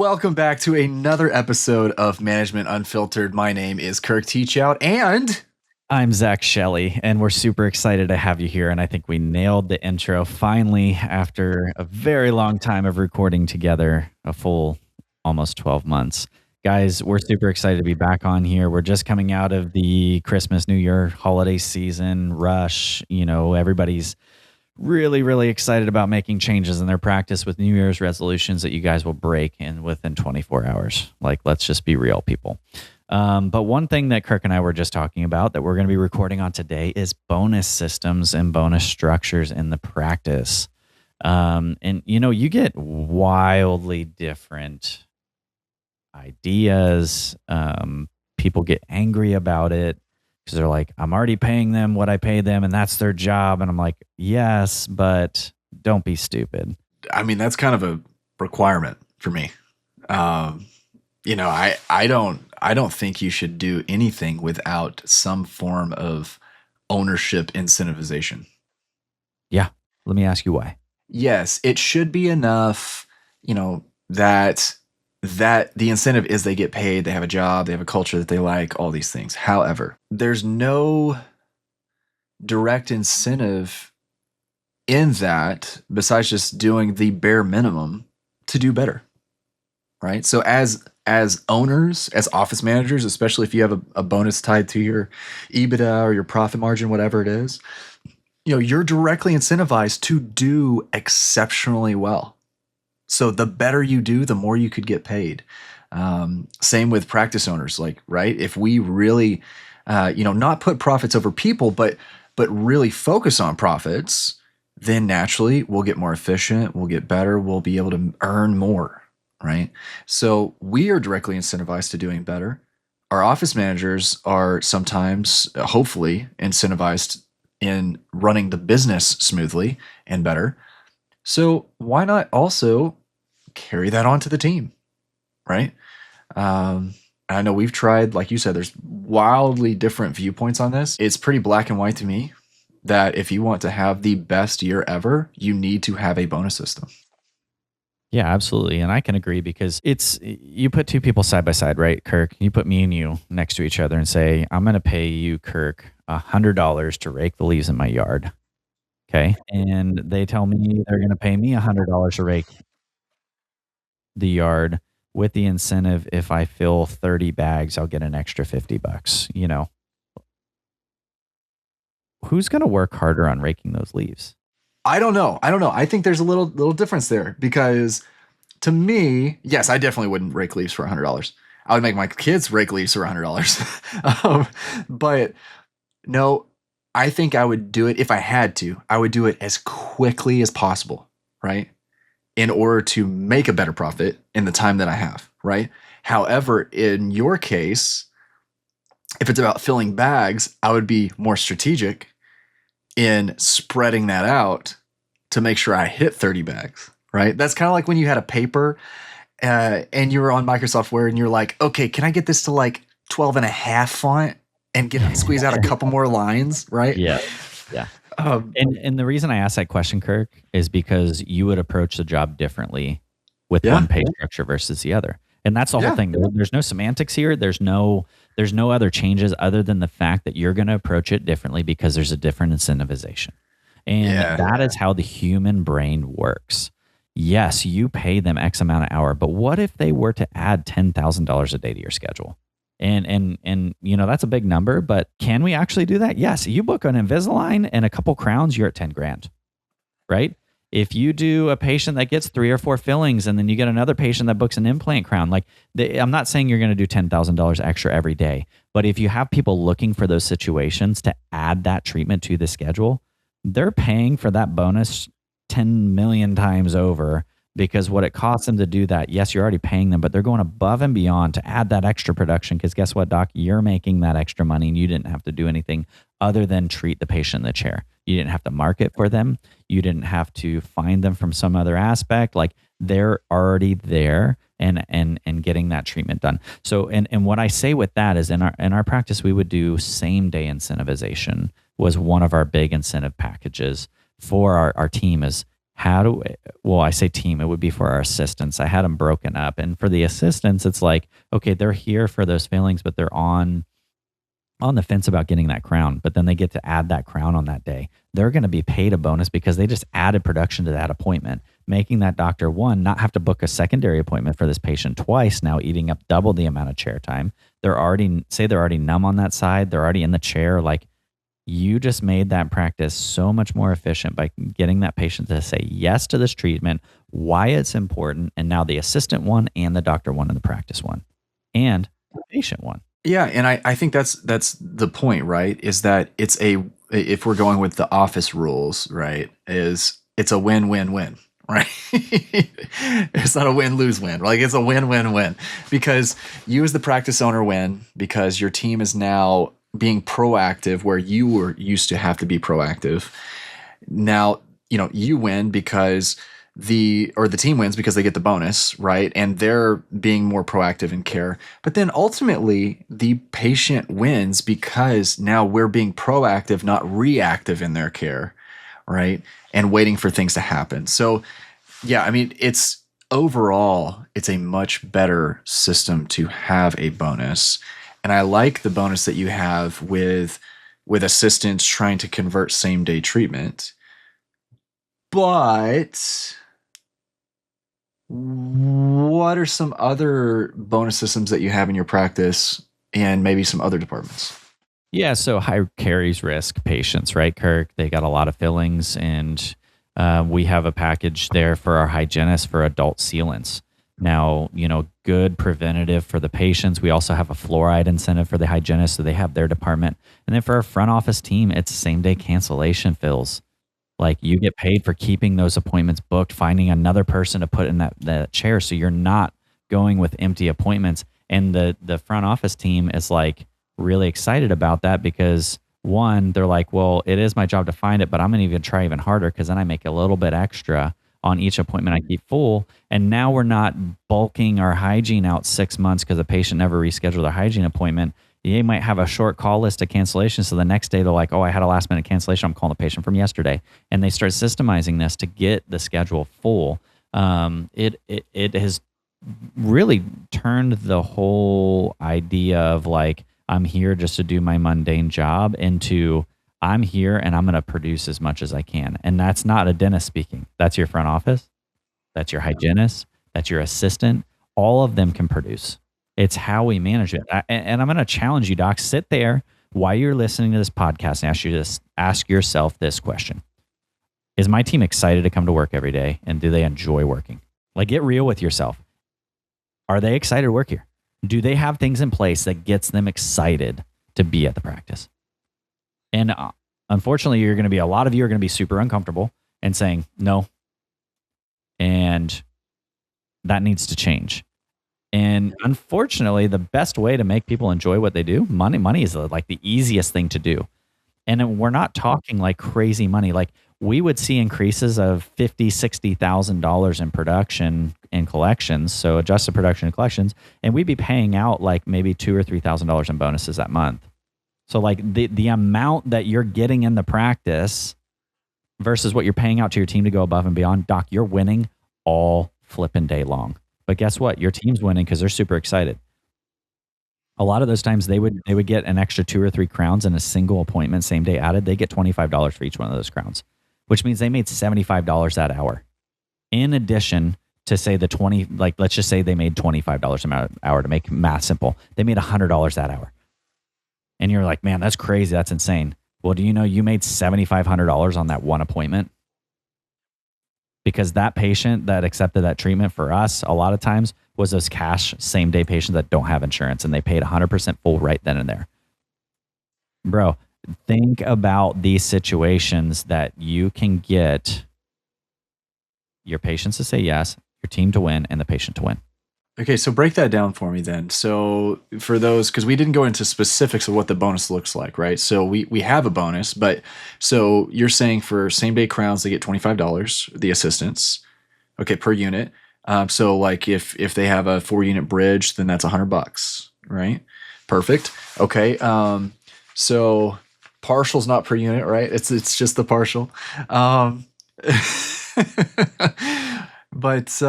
Welcome back to another episode of Management Unfiltered. My name is Kirk Teachout, and I'm Shelley, and we're super excited to have you here. And I think we nailed the intro finally after a very long time of recording together, a full almost 12 months. Guys, we're super excited to be back on here. We're just coming out of the Christmas, New Year holiday season rush. You know, everybody's really, really excited about making changes in their practice with New Year's resolutions that you guys will break in within 24 hours. Like, let's just be real, people. But one thing that Kirk and I were just talking about that we're going to be recording on today is bonus systems and bonus structures in the practice. And, you know, you get wildly different ideas. People get angry about it because they're like, I'm already paying them what I pay them and that's their job. And I'm like, yes, but don't be stupid. I mean, that's kind of a requirement for me. You know, I don't think you should do anything without some form of ownership incentivization. Yeah. Let me ask you why. Yes, it should be enough, you know, that the incentive is they get paid, they have a job, they have a culture that they like, all these things. However, there's no direct incentive in that besides just doing the bare minimum to do better. Right? So as owners, as office managers, especially if you have a bonus tied to your EBITDA or your profit margin, whatever it is, you know, you're directly incentivized to do exceptionally well. So the better you do, the more you could get paid. Same with practice owners, like, right? If we really, not put profits over people, but really focus on profits, then naturally we'll get more efficient, we'll get better, we'll be able to earn more, right? So we are directly incentivized to doing better. Our office managers are sometimes, hopefully, incentivized in running the business smoothly and better. So why not also carry that on to the team, right? I know we've tried, like you said, there's wildly different viewpoints on this. It's pretty black and white to me that if you want to have the best year ever, you need to have a bonus system. Yeah, absolutely. And I can agree because you put two people side by side, right, Kirk? You put me and you next to each other and say, I'm going to pay you, Kirk, $100 to rake the leaves in my yard. Okay. And they tell me they're going to pay me $100 to rake the yard with the incentive. If I fill 30 bags, I'll get an extra $50, you know. Who's going to work harder on raking those leaves? I don't know. I think there's a little difference there because to me, yes, I definitely wouldn't rake leaves for $100. I would make my kids rake leaves for $100. But no, I think I would do it if I had to. I would do it as quickly as possible, right? In order to make a better profit in the time that I have, right? However, in your case, if it's about filling bags, I would be more strategic in spreading that out to make sure I hit 30 bags, right? That's kind of like when you had a paper and you were on Microsoft Word and you're like, okay, can I get this to like 12 and a half font and squeeze out a couple more lines, right? Yeah. Yeah. And the reason I asked that question, Kirk, is because you would approach the job differently with one pay structure versus the other. And that's the whole thing. There's no semantics here. There's no other changes other than the fact that you're going to approach it differently because there's a different incentivization. And that is how the human brain works. Yes, you pay them X amount an hour, but what if they were to add $10,000 a day to your schedule? And you know, that's a big number, but can we actually do that? Yes. You book an Invisalign and a couple crowns, you're at 10 grand, right? If you do a patient that gets 3 or 4 fillings and then you get another patient that books an implant crown, like I'm not saying you're going to do $10,000 extra every day, but if you have people looking for those situations to add that treatment to the schedule, they're paying for that bonus 10 million times over because what it costs them to do that, yes, you're already paying them, but they're going above and beyond to add that extra production because guess what, doc? You're making that extra money and you didn't have to do anything other than treat the patient in the chair. You didn't have to market for them. You didn't have to find them from some other aspect. Like they're already there and getting that treatment done. So, and what I say with that is in our practice, we would do same day incentivization was one of our big incentive packages for our team is I say team, it would be for our assistants. I had them broken up. And for the assistants, it's like, okay, they're here for those failings, but they're on the fence about getting that crown, but then they get to add that crown on that day. They're going to be paid a bonus because they just added production to that appointment, making that doctor, one, not have to book a secondary appointment for this patient twice, now eating up double the amount of chair time. They're already numb on that side. They're already in the chair. Like, you just made that practice so much more efficient by getting that patient to say yes to this treatment, why it's important, and now the assistant won and the doctor won and the practice won and the patient won. Yeah, and I think that's the point, right? Is that if we're going with the office rules, right? It's a win-win-win, right? It's not a win-lose-win. Like, it's a win-win-win because you as the practice owner win because your team is now being proactive where you were used to have to be proactive. Now, you win because the team wins because they get the bonus, right? And they're being more proactive in care. But then ultimately the patient wins because now we're being proactive, not reactive in their care, right? And waiting for things to happen. So yeah, I mean, overall, it's a much better system to have a bonus. And I like the bonus that you have with assistants trying to convert same day treatment. But what are some other bonus systems that you have in your practice and maybe some other departments? Yeah, so high carries risk patients, right, Kirk? They got a lot of fillings, and we have a package there for our hygienists for adult sealants. Now, good preventative for the patients. We also have a fluoride incentive for the hygienists, so they have their department. And then for our front office team, it's same day cancellation fills. Like, you get paid for keeping those appointments booked, finding another person to put in that chair, so you're not going with empty appointments. And the front office team is like really excited about that because, one, they're like, well, it is my job to find it, but I'm going to even try even harder because then I make a little bit extra on each appointment I keep full. And now we're not bulking our hygiene out 6 months because the patient never rescheduled their hygiene appointment. They might have a short call list of cancellations. So the next day they're like, oh, I had a last minute cancellation. I'm calling the patient from yesterday. And they start systemizing this to get the schedule full. It has really turned the whole idea of like, I'm here just to do my mundane job into I'm here and I'm going to produce as much as I can. And that's not a dentist speaking. That's your front office. That's your hygienist. That's your assistant. All of them can produce. It's how we manage it. And I'm going to challenge you, Doc. Sit there while you're listening to this podcast and ask yourself this question. Is my team excited to come to work every day? And do they enjoy working? Like, get real with yourself. Are they excited to work here? Do they have things in place that gets them excited to be at the practice? And unfortunately, a lot of you are going to be super uncomfortable and saying no. And that needs to change. And unfortunately, the best way to make people enjoy what they do, money is like the easiest thing to do. And we're not talking like crazy money. Like, we would see increases of $50,000, $60,000 in production and collections. So adjusted production and collections. And we'd be paying out like maybe $2,000 or $3,000 in bonuses that month. So like the amount that you're getting in the practice versus what you're paying out to your team to go above and beyond, Doc, you're winning all flipping day long. But guess what? Your team's winning because they're super excited. A lot of those times they would get an extra 2 or 3 crowns in a single appointment, same day added. They get $25 for each one of those crowns, which means they made $75 that hour. In addition to say let's just say they made $25 an hour to make math simple. They made $100 that hour. And you're like, man, that's crazy. That's insane. Well, do you know you made $7,500 on that one appointment? Because that patient that accepted that treatment for us, a lot of times, was those cash same day patients that don't have insurance and they paid 100% full right then and there. Bro, think about these situations that you can get your patients to say yes, your team to win, and the patient to win. Okay, so break that down for me then. So for those, because we didn't go into specifics of what the bonus looks like, right? So we have a bonus, but so you're saying for same day crowns, they get $25, the assistants, okay, per unit. So like if they have a 4-unit bridge, then that's $100, right? Perfect. Okay. So partial's not per unit, right? It's just the partial. But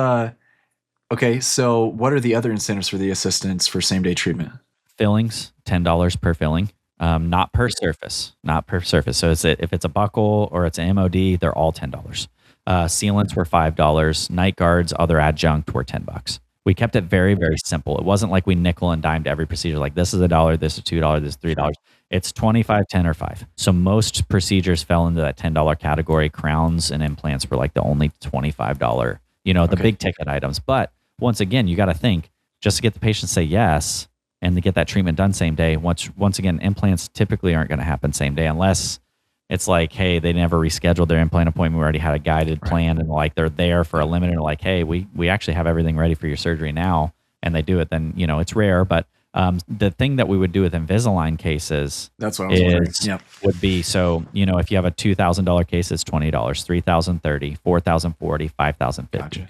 okay, so what are the other incentives for the assistants for same day treatment? Fillings, $10 per filling, not per surface, not per surface. So if it's a buckle or it's an MOD, they're all $10. Sealants were $5. Night guards, other adjunct were $10. We kept it very, very simple. It wasn't like we nickel and dimed every procedure. Like this is $1, this is $2, this is $3. It's 25, 10, or 5. So most procedures fell into that $10 category. Crowns and implants were like the only $25, the big ticket items. But once again, you got to think, just to get the patient to say yes and to get that treatment done same day. Once again, implants typically aren't going to happen same day unless it's like, hey, they never rescheduled their implant appointment. We already had a guided plan, and like they're there for a limited. Like, hey, we actually have everything ready for your surgery now, and they do it. Then it's rare, but the thing that we would do with Invisalign cases, that's what I was wondering. Yep. Would be so if you have a $2,000 case, it's $20, $3,000 $30, $4,000 $40, $5,000 $50. Gotcha.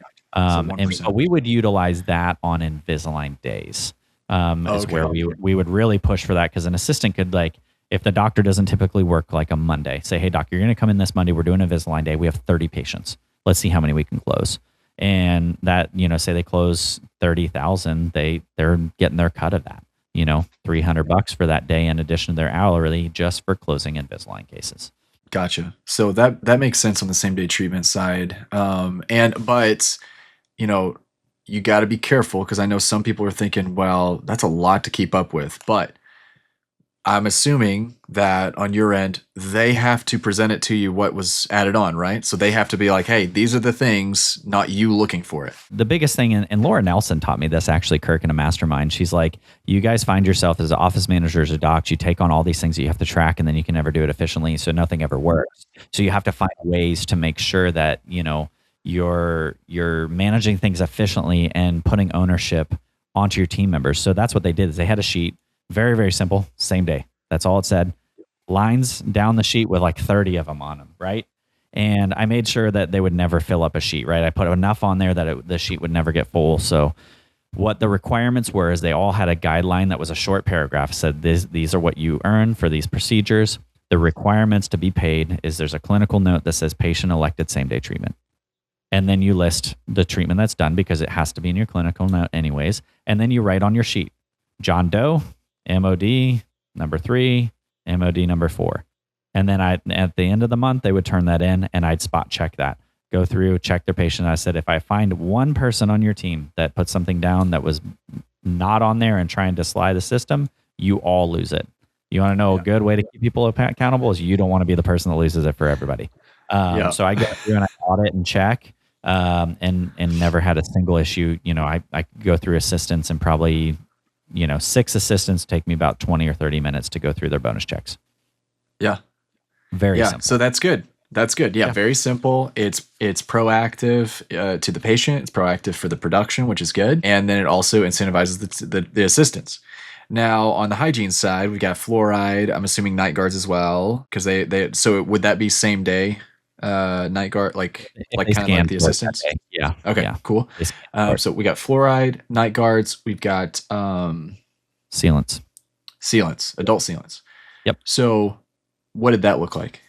And so we would utilize that on Invisalign days. Is where we would really push for that, because an assistant could, like, if the doctor doesn't typically work like a Monday, say, hey, doc, you're going to come in this Monday. We're doing a Invisalign day. We have 30 patients. Let's see how many we can close. And that, say they close 30,000, they're getting their cut of that, $300 for that day in addition to their hourly just for closing Invisalign cases. Gotcha. So that makes sense on the same day treatment side. But you got to be careful, because I know some people are thinking, well, that's a lot to keep up with. But I'm assuming that on your end, they have to present it to you what was added on, right? So they have to be like, hey, these are the things, not you looking for it. The biggest thing, and Laura Nelson taught me this, actually, Kirk, in a mastermind. She's like, you guys find yourself as office managers or docs, you take on all these things that you have to track, and then you can never do it efficiently, so nothing ever works. So you have to find ways to make sure that, you're managing things efficiently and putting ownership onto your team members. So that's what they did, is they had a sheet, very, very simple, same day. That's all it said. Lines down the sheet with like 30 of them on them, right? And I made sure that they would never fill up a sheet, right? I put enough on there that the sheet would never get full. So what the requirements were is they all had a guideline that was a short paragraph, said these are what you earn for these procedures. The requirements to be paid is there's a clinical note that says patient elected same day treatment. And then you list the treatment that's done, because it has to be in your clinical note anyways. And then you write on your sheet, John Doe, MOD number 3, MOD number 4. And then at the end of the month, they would turn that in, and I'd spot check that. Go through, check their patient. I said, if I find one person on your team that put something down that was not on there and trying to slide the system, you all lose it. You want to know a good way to keep people accountable is you don't want to be the person that loses it for everybody. So I go through and I audit and check. And never had a single issue. I could go through assistants, and probably 6 assistants take me about 20 or 30 minutes to go through their bonus checks. Yeah. Very simple. So that's good. Yeah. Very simple. It's proactive to the patient. It's proactive for the production, which is good. And then it also incentivizes the assistants. Now on the hygiene side, we've got fluoride. I'm assuming night guards as well, because so would that be same day? Night guard, like kind of like the assistants. Yeah. Okay. Yeah. Cool. So we got fluoride, night guards. We've got sealants, adult sealants. Yep. So what did that look like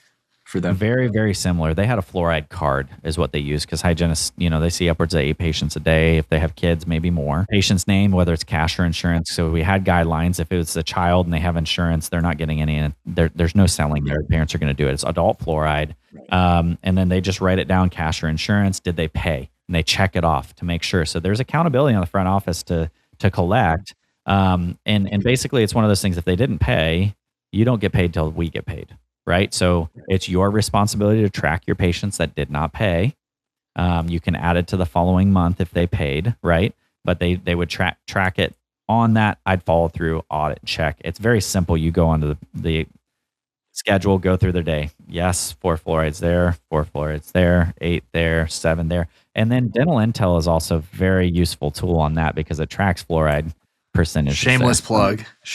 for them? Very, very similar. They had a fluoride card is what they use, because hygienists, they see upwards of 8 patients a day. If they have kids, maybe more. Patient's name, whether it's cash or insurance. So we had guidelines. If it's a child and they have insurance, they're not getting any. There's no selling there. Parents are going to do it. It's adult fluoride. And then they just write it down, cash or insurance. Did they pay? And they check it off to make sure. So there's accountability on the front office to collect. And basically it's one of those things, if they didn't pay, you don't get paid till we get paid. Right. So it's your responsibility to track your patients that did not pay. You can add it to the following month if they paid. Right. But they would track it on that. I'd follow through, audit, check. It's very simple. You go onto the schedule, go through their day. Yes, 4 fluorides there, 4 fluorides there, 8 there, 7 there. And then Dental Intel is also a very useful tool on that, because it tracks fluoride percentage. Shameless plug. Huge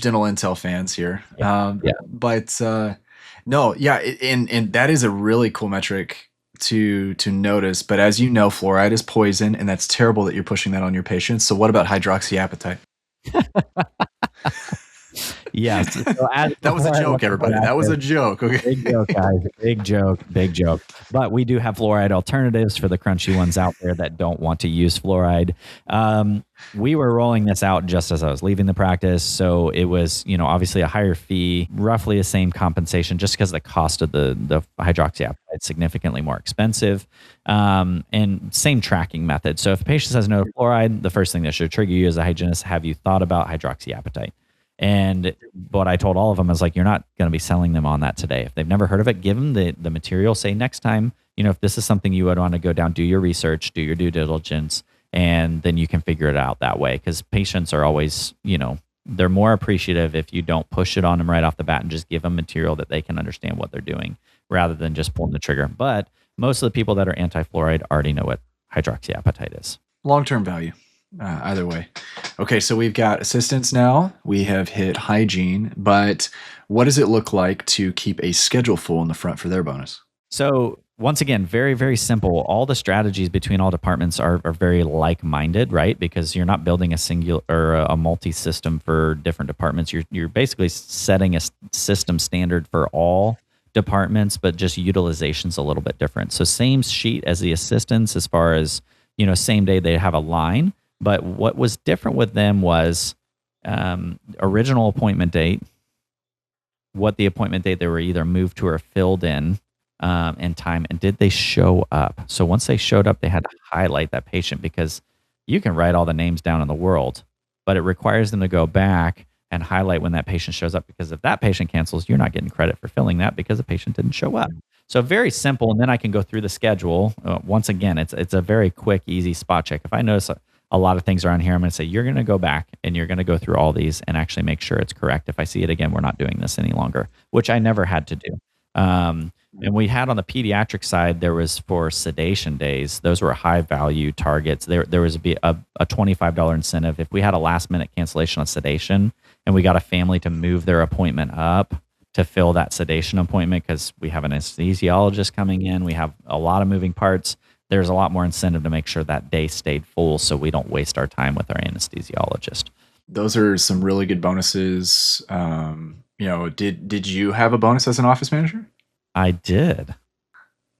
Dental Intel fans here. But no, yeah, and that is a really cool metric to notice. But as you know, fluoride is poison, and that's terrible that you're pushing that on your patients. So what about hydroxyapatite? Yes. So That was a joke, everybody. That was a joke. Okay. Big joke, guys. Big joke. Big joke. But we do have fluoride alternatives for the crunchy ones out there that don't want to use fluoride. We were rolling this out just as I was leaving the practice. So it was, obviously a higher fee, roughly the same compensation, just because the cost of the hydroxyapatite is significantly more expensive. And same tracking method. So if a patient says no to fluoride, the first thing that should trigger you as a hygienist, have you thought about hydroxyapatite? And what I told all of them is like, you're not going to be selling them on that today. If they've never heard of it, give them the material. Say next time, if this is something you would want to go down, do your research, do your due diligence, and then you can figure it out that way. Because patients are always, they're more appreciative if you don't push it on them right off the bat and just give them material that they can understand what they're doing rather than just pulling the trigger. But most of the people that are anti-fluoride already know what hydroxyapatite is. Long-term value. Either way. Okay, so we've got assistance now. We have hit hygiene, but what does it look like to keep a schedule full in the front for their bonus? So once again, very, very simple. All the strategies between all departments are very like-minded, right? Because you're not building a singular or a multi-system for different departments. You're basically setting a system standard for all departments, but just utilization's a little bit different. So same sheet as the assistants as far as, same day they have a line. But what was different with them was original appointment date, what the appointment date they were either moved to or filled in time, and did they show up? So once they showed up, they had to highlight that patient because you can write all the names down in the world, but it requires them to go back and highlight when that patient shows up, because if that patient cancels, you're not getting credit for filling that because the patient didn't show up. So very simple, and then I can go through the schedule. Once again, it's a very quick, easy spot check. If I notice a lot of things are on here, I'm going to say, you're going to go back and you're going to go through all these and actually make sure it's correct. If I see it again, we're not doing this any longer, which I never had to do. And we had on the pediatric side, there was for sedation days, those were high value targets. There was a $25 incentive. If we had a last minute cancellation on sedation and we got a family to move their appointment up to fill that sedation appointment, because we have an anesthesiologist coming in, we have a lot of moving parts, there's a lot more incentive to make sure that day stayed full so we don't waste our time with our anesthesiologist. Those are some really good bonuses. Did you have a bonus as an office manager? I did.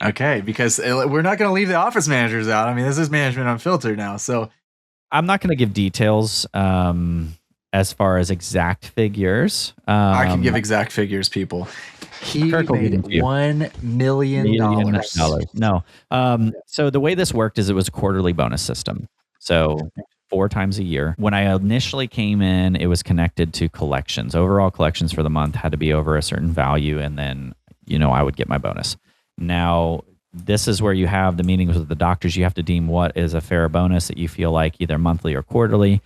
Okay, because we're not going to leave the office managers out. I mean, this is Management Unfiltered now. So I'm not going to give details as far as exact figures. I can give exact figures, people. He Kirk made $1 million. No. So the way this worked is it was a quarterly bonus system. So 4 times a year. When I initially came in, it was connected to collections. Overall collections for the month had to be over a certain value, and then, I would get my bonus. Now, this is where you have the meetings with the doctors. You have to deem what is a fair bonus that you feel like either monthly or quarterly.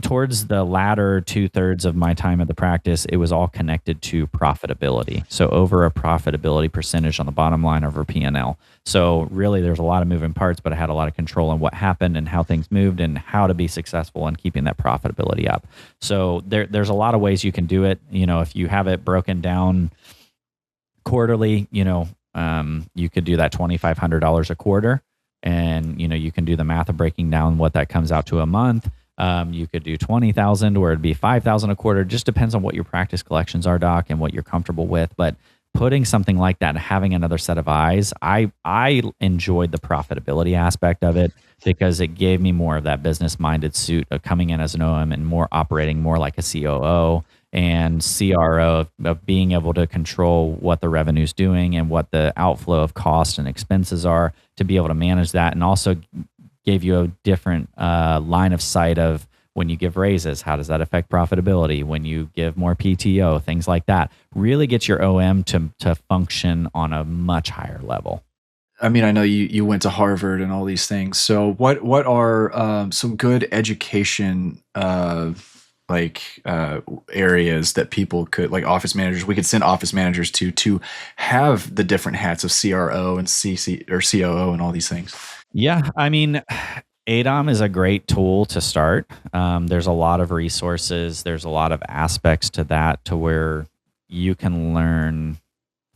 Towards the latter 2/3 of my time at the practice, it was all connected to profitability. So over a profitability percentage on the bottom line over P&L. So really there's a lot of moving parts, but I had a lot of control on what happened and how things moved and how to be successful in keeping that profitability up. So there's a lot of ways you can do it. If you have it broken down quarterly, you could do that $2,500 a quarter, and you can do the math of breaking down what that comes out to a month. You could do 20,000 where it'd be 5,000 a quarter. Just depends on what your practice collections are, doc, and what you're comfortable with. But putting something like that and having another set of eyes, I enjoyed the profitability aspect of it because it gave me more of that business minded suit of coming in as an OM and more operating more like a COO and CRO of being able to control what the revenue's doing and what the outflow of costs and expenses are to be able to manage that, and also gave you a different line of sight of when you give raises, how does that affect profitability? When you give more PTO, things like that, really gets your OM to function on a much higher level. I mean, I know you went to Harvard and all these things. So what are some good education areas that people could, like office managers, we could send office managers to have the different hats of CRO and CC or COO and all these things? Yeah, I mean, ADOM is a great tool to start. There's a lot of resources. There's a lot of aspects to that to where you can learn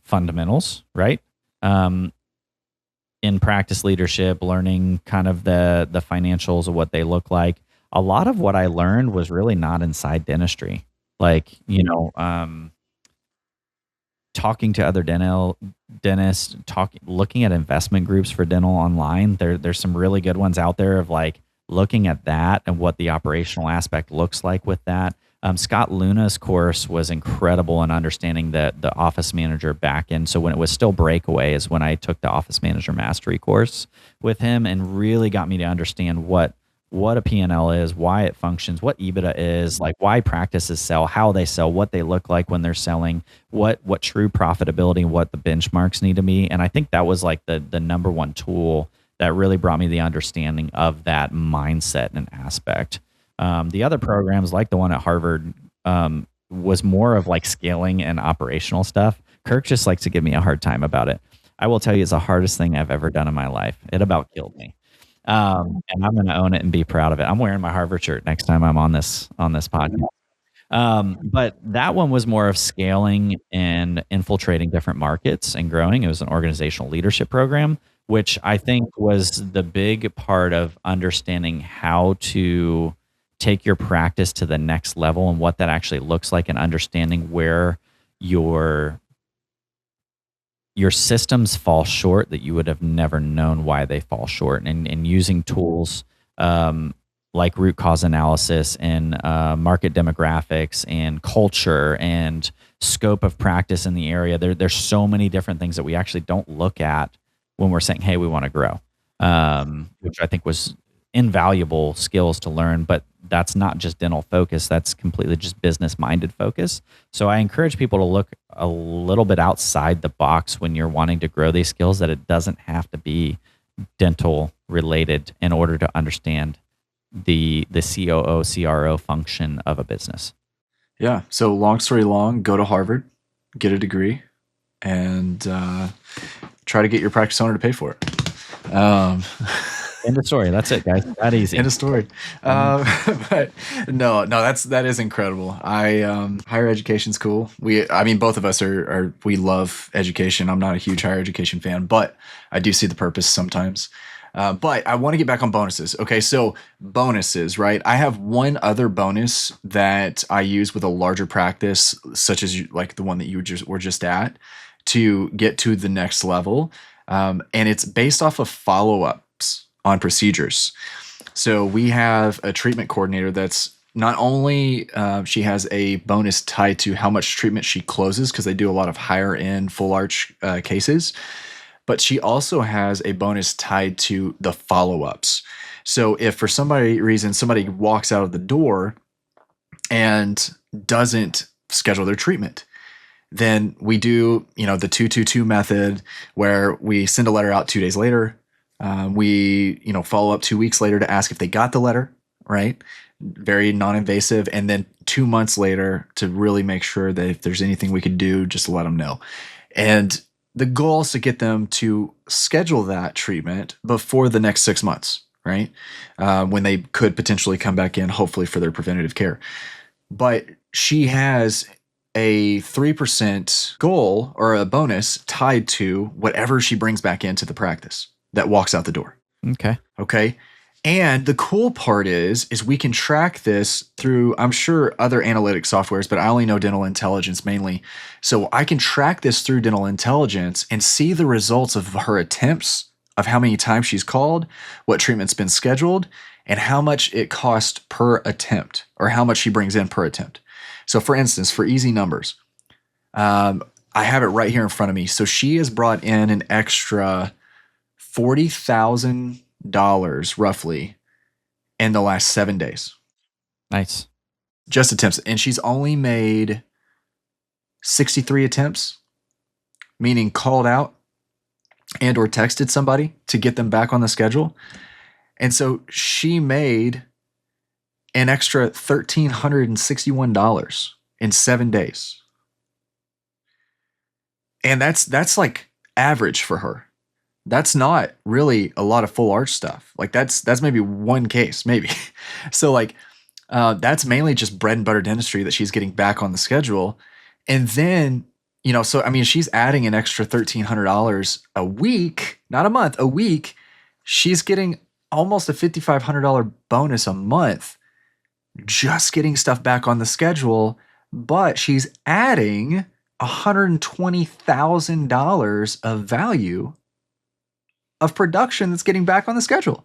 fundamentals, right? In practice leadership, learning kind of the financials of what they look like. A lot of what I learned was really not inside dentistry. like, talking to other dentists, looking at investment groups for dental online. There's some really good ones out there of like looking at that and what the operational aspect looks like with that. Scott Luna's course was incredible in understanding the office manager back end. So when it was still breakaway is when I took the office manager mastery course with him, and really got me to understand what a P&L is, why it functions, what EBITDA is, like why practices sell, how they sell, what they look like when they're selling, what true profitability, what the benchmarks need to be. And I think that was like the number one tool that really brought me the understanding of that mindset and aspect. The other programs, like the one at Harvard, was more of like scaling and operational stuff. Kirk just likes to give me a hard time about it. I will tell you, it's the hardest thing I've ever done in my life. It about killed me. And I'm going to own it and be proud of it. I'm wearing my Harvard shirt next time I'm on this podcast. But that one was more of scaling and infiltrating different markets and growing. It was an organizational leadership program, which I think was the big part of understanding how to take your practice to the next level and what that actually looks like, and understanding where your systems fall short that you would have never known why they fall short, and using tools like root cause analysis and market demographics and culture and scope of practice in the area. There's so many different things that we actually don't look at when we're saying, hey, we want to grow, which I think was invaluable skills to learn. But that's not just dental focus. That's completely just business minded focus. So I encourage people to look a little bit outside the box when you're wanting to grow these skills, that it doesn't have to be dental related in order to understand the COO, CRO function of a business. Yeah. So long story long, go to Harvard, get a degree, and try to get your practice owner to pay for it. End of story. That's it, guys. That easy. End of story. But no, that is incredible. Higher education's cool. Both of us we love education. I'm not a huge higher education fan, but I do see the purpose sometimes. But I want to get back on bonuses. Okay, so bonuses, right? I have one other bonus that I use with a larger practice, such as like the one that you were just at, to get to the next level. And it's based off of follow-ups on procedures. So we have a treatment coordinator that's not only she has a bonus tied to how much treatment she closes, because they do a lot of higher end full arch cases, but she also has a bonus tied to the follow-ups. So if for reason somebody walks out of the door and doesn't schedule their treatment, then we do, the 222 method, where we send a letter out 2 days later. We follow up 2 weeks later to ask if they got the letter, right? Very non-invasive. And then 2 months later to really make sure that if there's anything we could do, just let them know. And the goal is to get them to schedule that treatment before the next 6 months, right? When they could potentially come back in, hopefully for their preventative care. But she has a 3% goal or a bonus tied to whatever she brings back into the practice that walks out the door. Okay. And the cool part is we can track this through, I'm sure, other analytic softwares, but I only know Dental Intelligence mainly. So I can track this through Dental Intelligence and see the results of her attempts, of how many times she's called, what treatment's been scheduled, and how much it costs per attempt, or how much she brings in per attempt. So for instance, for easy numbers, I have it right here in front of me. So she has brought in an extra $40,000 roughly in the last 7 days. Nice. Just attempts. And she's only made 63 attempts, meaning called out and or texted somebody to get them back on the schedule. And so she made an extra $1,361 in 7 days. And that's like average for her. That's not really a lot of full arch stuff. Like that's maybe one case, maybe. So like that's mainly just bread and butter dentistry that she's getting back on the schedule. And then, she's adding an extra $1,300 a week, not a month, a week. She's getting almost a $5,500 bonus a month, just getting stuff back on the schedule but she's adding $120,000 of value of production that's getting back on the schedule.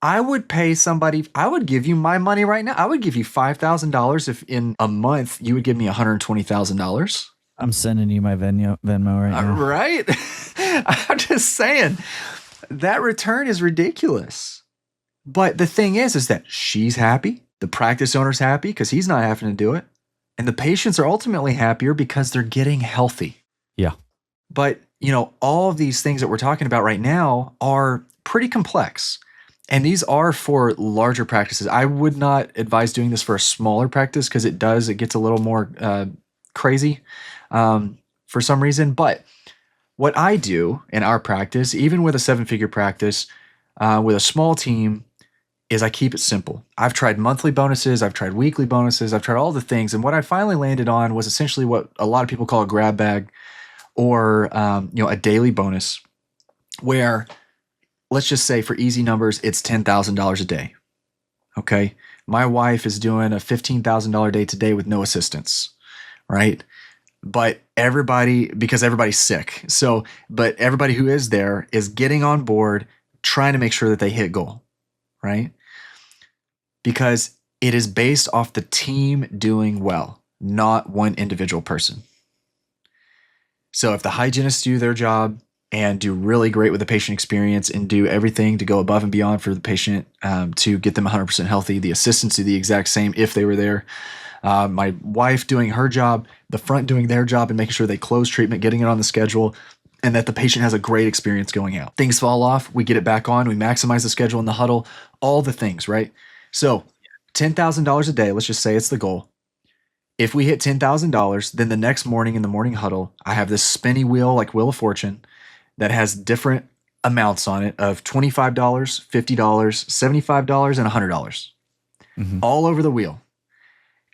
I would pay somebody, I would give you my money right now. I would give you $5,000 if in a month you would give me $120,000. I'm sending you my Venmo right now. Right? I'm just saying that return is ridiculous. But the thing is that she's happy. The practice owner's happy because he's not having to do it. And the patients are ultimately happier because they're getting healthy. Yeah. But, all of these things that we're talking about right now are pretty complex. And these are for larger practices. I would not advise doing this for a smaller practice because it gets a little more crazy for some reason. But what I do in our practice, even with a 7-figure practice, with a small team, is I keep it simple. I've tried monthly bonuses. I've tried weekly bonuses. I've tried all the things. And what I finally landed on was essentially what a lot of people call a grab bag or, a daily bonus where, let's just say for easy numbers, it's $10,000 a day. Okay. My wife is doing a $15,000 day today with no assistance, right? But because everybody's sick. But everybody who is there is getting on board, trying to make sure that they hit goal, right? Because it is based off the team doing well, not one individual person. So if the hygienists do their job and do really great with the patient experience and do everything to go above and beyond for the patient to get them 100% healthy, the assistants do the exact same if they were there. My wife doing her job, the front doing their job and making sure they close treatment, getting it on the schedule, and that the patient has a great experience going out. Things fall off, we get it back on, we maximize the schedule in the huddle, all the things, right? So $10,000 a day, let's just say it's the goal. If we hit $10,000, then the next morning in the morning huddle, I have this spinny wheel like Wheel of Fortune that has different amounts on it of $25, $50, $75, and $100 all over the wheel.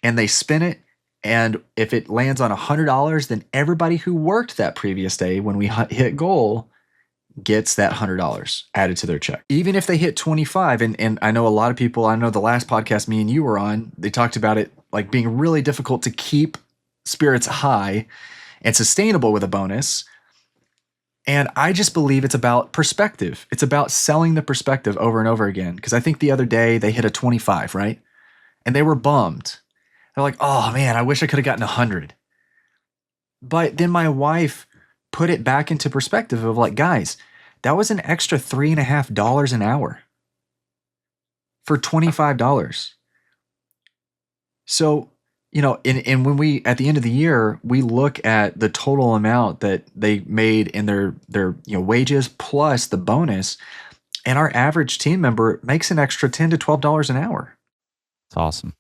And they spin it. And if it lands on $100, then everybody who worked that previous day when we hit goal gets that $100 added to their check. Even if they hit 25, and I know a lot of people, I know the last podcast me and you were on, they talked about it like being really difficult to keep spirits high and sustainable with a bonus. And I just believe it's about perspective. It's about selling the perspective over and over again. Because I think the other day they hit a 25, right? And they were bummed. They're like, oh man, I wish I could have gotten 100. But then my wife put it back into perspective of like, guys, that was an extra $3.50 an hour for $25. So, and when we, at the end of the year, we look at the total amount that they made in their wages plus the bonus, and our average team member makes an extra $10 to $12 an hour. It's awesome.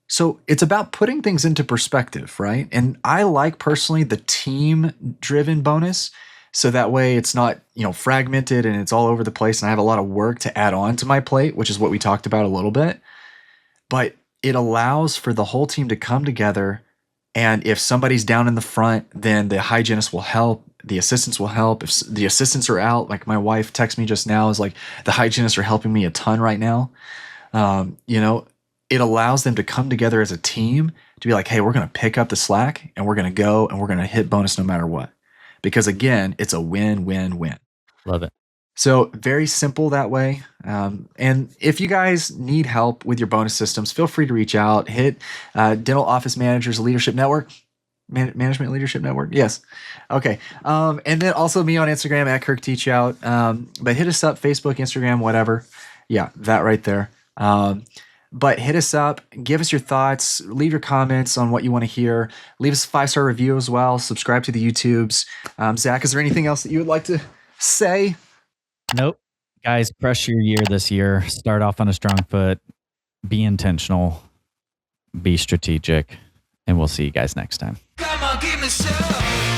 So it's about putting things into perspective, right? And I like personally the team-driven bonus, so that way it's not, fragmented and it's all over the place and I have a lot of work to add on to my plate, which is what we talked about a little bit. But it allows for the whole team to come together, and if somebody's down in the front, then the hygienist will help, the assistants will help. If the assistants are out, like my wife texted me just now, is like, the hygienists are helping me a ton right now. It allows them to come together as a team to be like, hey, we're going to pick up the slack and we're going to go and we're going to hit bonus no matter what. Because again, it's a win-win-win. Love it. So very simple that way. And if you guys need help with your bonus systems, feel free to reach out. Hit Dental Office Managers Leadership Network. Management Leadership Network. Yes. Okay. And then also me on Instagram at Kirk Teachout. But hit us up, Facebook, Instagram, whatever. Yeah, that right there. But hit us up, give us your thoughts, leave your comments on what you want to hear. Leave us a 5-star review as well. Subscribe to the YouTubes. Zach, is there anything else that you would like to say? Nope. Guys, crush your year this year. Start off on a strong foot. Be intentional. Be strategic. And we'll see you guys next time. Come on, give me some.